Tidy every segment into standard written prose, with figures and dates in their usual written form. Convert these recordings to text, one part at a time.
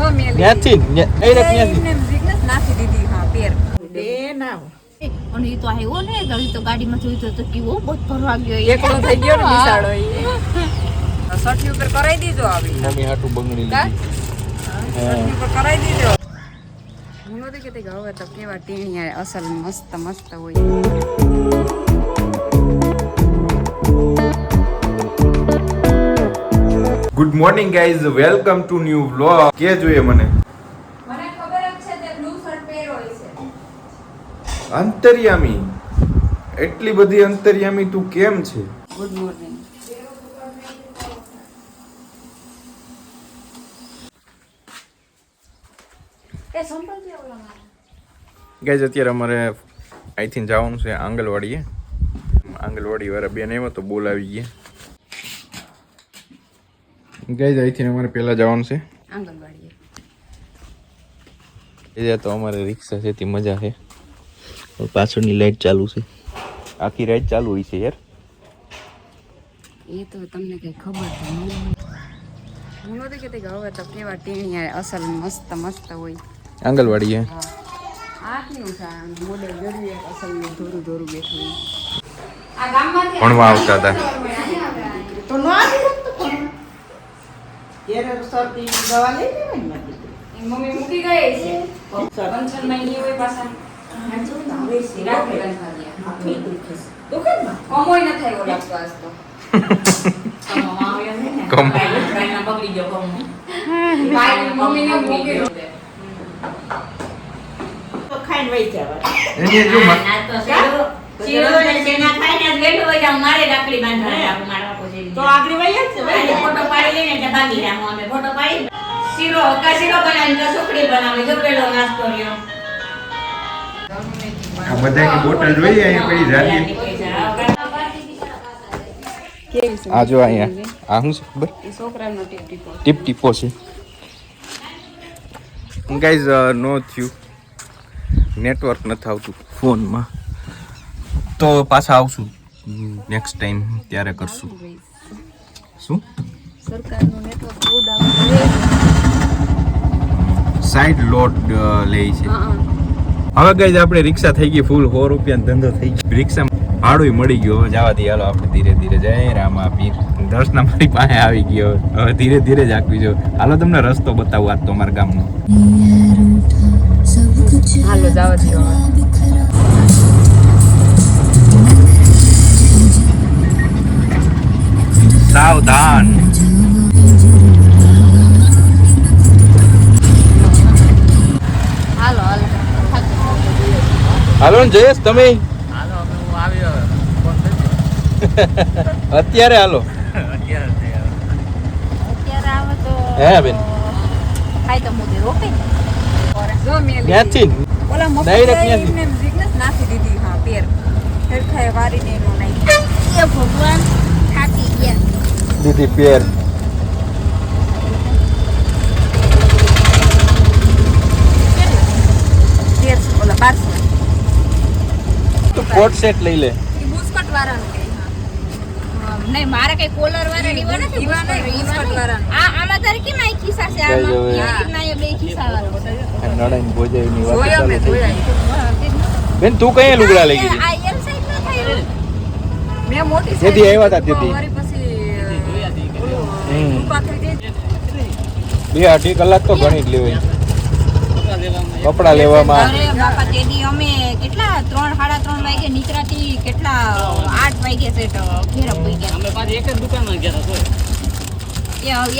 જો મેલી ન્યાથી એ ન્યાથી ને જીગ્નેસ નાખી દીધી હા પેર બે ના અને ઈ તો આવ્યો ને ગળી તો ગાડીમાં જોઈ તો કેવો બહુ ફરવા ગયો એકલો થઈ ગયો ને બિસાડો ઈ સઠી ઉપર કરાઈ દીધો આવી મમ્મી હાટુ બંગડી લીધી સઠી ઉપર કરાઈ દીધો હું નહોતી કહેતી કે હવે તો કેવા ટીણિયા અસલ મસ્ત મસ્ત હોય good morning guys welcome to new vlog કે જોઈએ મને મને ખબર જ છે તે બ્લુ શર્ટ પહેરો છે અંતર્યામી એટલી બધી અંતર્યામી તું કેમ છે ગુડ મોર્નિંગ એ સંપલ કે ઓલા મારા ગાઈઝ અત્યારે અમારે અહીંથી જવાનું છે આંગણવાડીએ આંગણવાડી વાળા બેન આવ્યો તો બોલાવી ગયા ગાઈઝ અહીંથી અમારે પહેલા જવાનું છે આંગણવાડીએ એ તો અમારે રિક્ષા છે તે મજા છે પાછળની લાઈટ ચાલુ છે આખી રાઈટ ચાલુ હોય છે યાર એ તો તમને કઈ ખબર છે હું નહોતી કહેતી કે હવે તો કેવા ટીણિયા અસલ મસ્ત મસ્ત હોય આંગણવાડી આ કેવું છે મોડેલ જરૂરી અસલ ધોરું ધોરું બેઠું હોય આ ગામમાંથી ભણવા આવતા હતા તો નો આવી શકતો પણ ત્યારે શરદી દવા લઈ લેવાય ને મારી દીકરી. મમ્મી મૂકી ગઈ છે કંચન માં ની હોય પાછા હવે રાખી આટલી દુખે છે. દુખે જ ને? કમોય ન થાય એવો લાગતો આજ તો કમ મમ્મી ને મૂકી તો ખાઈને વહી જવા. એની જો તો આગળ વહી જ છે, વહી જાય. આ બધાની બોટલ જોઈએ અહીંયા પડી જાલી કેવી છે આ જો અહીંયા આ શું છે ખબર એ છોકરાનો ટીપો ટીપ ટીપો છે ગાઈઝ નો થયું નેટવર્ક નથી આવતું ફોનમાં તો પાછા આવશું નેક્સ્ટ ટાઈમ ત્યારે કરશું શું સરકારનું નેટવર્ક બહુ ડાઉન સાઈડ લોડ લે છે હવે ગાઈઝ આપણે રિક્ષા થઈ ગઈ ફૂલ 100 રૂપિયાનો ધંધો થઈ ગયો રિક્ષા ભાડું મળી ગયો હવે જવા દઈએ હાલો આપણે ધીરે ધીરે જય રામા પીર દર્શન મારી પાસે આવી ગયો હવે ધીરે ધીરે જ આખવી જો હાલો તમને રસ્તો બતાવું આજ તો અમારા ગામનો હાલો જવા દો સાવધાન હાલો હાલો હાલો ને જયેશ તમે અત્યારે હાલો અત્યારે આવે તો હે બેન ખાઈ તો મોદી રોકે જો મેલી ક્યાંથી ઓલા Direct મફત ત્યાંથી. ને જીગ્નેસ નાખી દીધી હા પેર હેરખાય વારીને એનો નહીં એ ભગવાન થાકી ગયા દીદી પેર તેર ઓલા 1200 તો કોટ સેટ લઈ લે એ બુસ્કટ વાળાનું કે નહીં મારે કઈ કોલર વાળા લેવા નથી ઈવા નહીં, બુસ્કટ વાળાનું. આમાં તારે કેમ આ ખિસ્સા છે કઈ આમાં હવે. ઈ ના એ બે ખિસ્સા વાળો નડાઈને ભોજાઈની વાત જોયા મેં ચાલુ થઈ જોયા બેન તું કઈ લુગડા લઈ ગઈ આ એમ સાઈડ ના થાય મેં મોટી તેથી આવ્યા હતા તેથી. વળી પછી હમ. ઊભા થઈ ગઈ. 2-2.5 કલાક તો ઘણી જ લેવાય કપડા લેવામાં અરે બાપા તેદી અમે કેટલા 3-3:30 વાગે નીકળાતી કેટલા 8 વાગે સેટ ઘેર પહોંચી ગયા અમે પાછી એક જ દુકાનમાં ગયા હતા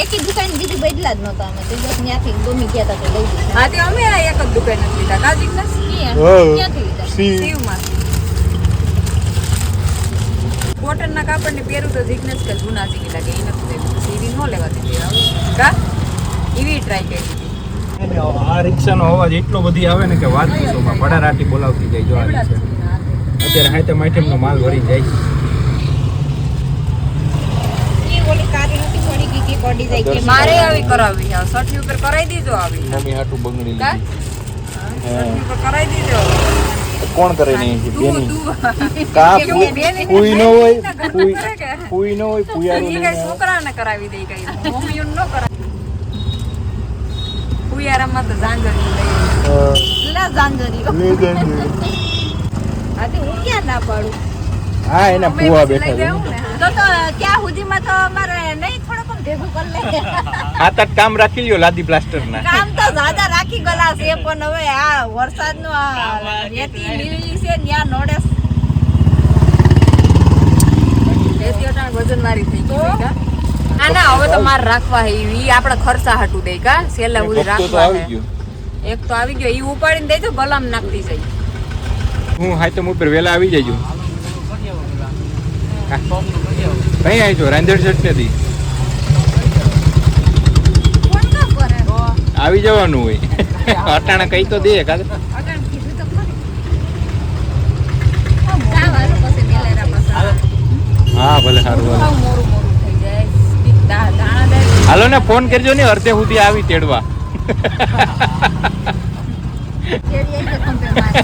એક જ દુકાન દીધી બદલા જ નહોતા અમે તો બસ ત્યાંથી ગમી ગયા હતા તો લઈ લીધા હા તે અમે આ એક જ દુકાન જ લીધા કા જીગ્નેસ ક્યાંથી લીધા શિવમાંથી કોટનના કાપડને પહેરું તો જીગ્નેસ કે જૂના સીવી લાગે એ નથી સીવી ન લેવા દીધી કા એવી ટ્રાય કરી દીધી આ રિક્ષાનો અવાજ એટલો બધી આવે ને કે વાત પૂછો માં બડારાટી બોલાવતી જાય જો આ રિક્ષા અત્યારે હાઈતે માઈટમનો માલ ભરી જાય એ ઓલી કારી નથી પડી ગઈ કે પડી જાય કે મારે આવી કરાવી આ સઠી ઉપર કરાવી દીધો આવી મમ્મી હાટુ બંગડી કા લીધી સઠી ઉપર કરાવી દીધો કોણ કરે નહીં તું બેની તું કા કે બેની કોઈ ન હોય ઘર કોઈ કરે કે? કોઈ ન હોય પુયારું ઈ કઈ છોકરાને કરાવી દે કઈ મમ્મીઓ ન કરાવી બિયારામાં તો ઝાંઝરી લઈ લા જાંજરી આથી હું ક્યાં ના પાડું હા એના અમે પુવા પછી બેઠા લઈ છે જાઉં ને. તો ત્યાં સુધીમાં તો મારે નહીં થોડુંક આમ ભેગું કરી લે હાથ આઠ કામ રાખી લ્યો લાદી પ્લાસ્ટર ના કામ તો જ્યાદા રાખી ગયેલા છે પણ હવે આ વરસાદનું આ રેતી લીલી છે ત્યાં નડે રેતી અટાણ વજન મારી થઈ ગઈ છે કા? ના હવે તો મારે રાખવા હે ઈ આપણે ખર્ચા હાટું દે કા સેલા ઉડી વખતો તો રાખવા આવી હે. ગયો એક તો આવી ગયો ઈ ઉપાડીને દઈ દો ગલામ નાખતી જાય હું હાઈતમ ઉપર વેલા આવી જજો કઈ આવી છો રાંધણ સેટ નથી કોણ કામ કરે આવી જવાનું હોય અટાણે કઈ તો દે કાલે અગાણ કીધું તો ખરી જાવાનું પછી મેલેરા પાછા હા ભલે સારું હાલો. બહુ મોરું મોરું થઈ જાય દાણા દે હાલો ને ફોન કરજો ને અડધે સુધી આવી તેડવા કેડી આઈ કે ખંભે મારે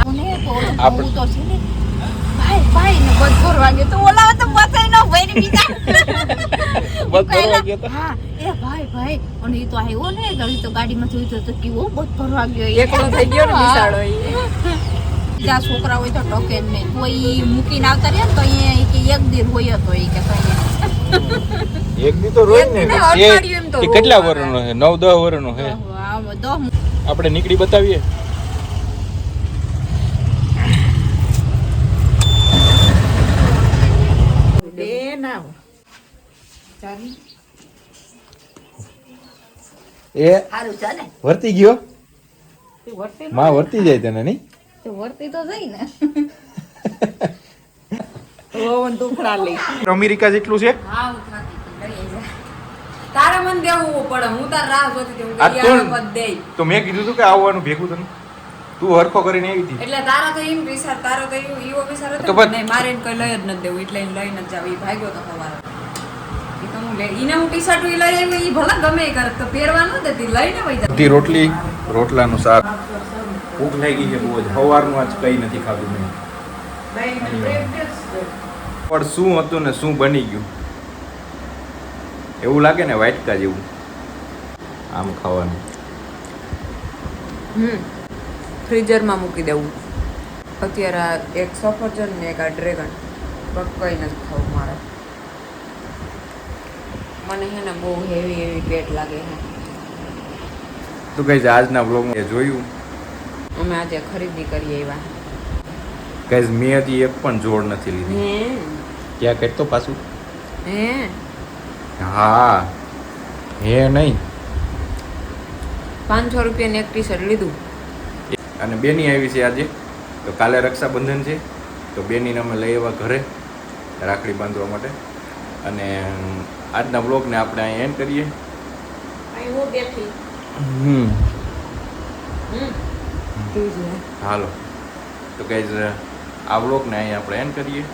ઓને બોલો આપણે- હું તો છે ને ભાઈ ને બધ વાગે તો ઓલા તો પતાઈ ન ભાઈ બીજા ભરવા ગયો તો? હા એ ભાઈ અને ઈ તો આવ્યો ને ગળી તો ગાડીમાં જોઈ તો કેવો બધ ભરવા ગયો એકલો થઈ ગયો ને બિસાડો ઈ. બીજા છોકરા હોય તો ટોકે જ નહીં તો ઈ મૂકીને આવતા રહ્યા ને તો અહીંયા કે એક દિન હોય તો ઈ કે કઈ એક દી તો રોજ ને એક દી ને એ- અઠવાડિયું એમ તો એ કેટલા રોજ વર્ષનો છે 9-10 વર્ષનો છે આપણે નીકળી બતાવીએ બે ના ચાલી એ સારું ચાલે વર્તી ગયો વર્તે માં વર્તી જાય તને નહીં તો વર્તી તો જઈ ને ઓવન ટુકડા લઈ અમેરિકા જેટલું છે હા હું થાકી ગઈ, લઈ જા. તારે મને દેવું પડે હું તાર રાહ જોતી હતી, હું આ કઈ કોણ? યાર પદ દઈ તો મેં કીધું તું કે આવવાનું ભેગું તને તું હરખો કરીને આવી હતી એટલે તારા તો એમ વિચાર તારો તો એવો વિચાર હતો તો ને, બસ- નહીં મારે એને કઈ લઈ જ નથી દેવું એટલે એને લઈને જ જાવ ઈ ભાગ્યો તો સવારે ઈ તો હું લે ઈને હું ટી શર્ટ લઈ આવી ઈ ભલે ગમે ઈ કરે તો પહેરવા ન દેતી લઈને વઈ જાવ બધી રોટલી રોટલાનું શાક ભૂખ લાગી છે બહુ જ સવારનું આજ કઈ નથી ખાધું મેં પણ શું હતું ને શું બની ગયું એવું લાગે ને વાટકા જેવું આમ ખાવાનું ફ્રીઝરમાં મૂકી દેવું અત્યારે આ એક સફરજન ને એક આ ડ્રેગન બસ કઈ નથી ખાવું મારે મને છે ને બહુ હેવી પેટ લાગે છે તો કઈ આજના બ્લોગમાં જોયું અમે આજે ખરીદી કરી આવ્યા કઈ મેં હજી એક પણ જોડ નથી લીધી ક્યાં કહેતો પાછું હે હા હે નહીં 500 રૂપિયાની એક ટી શર્ટ લીધું અને બેની આવી છે આજે તો કાલે રક્ષાબંધન છે તો બેનીને અમે લઈ આવ્યા ઘરે રાખડી બાંધવા માટે અને આજના બ્લોગને આપણે અહીં એન્ડ કરીએ હું બેઠી હાલો તો ગાઈઝ આ બ્લોગને અહીં આપણે એન્ડ કરીએ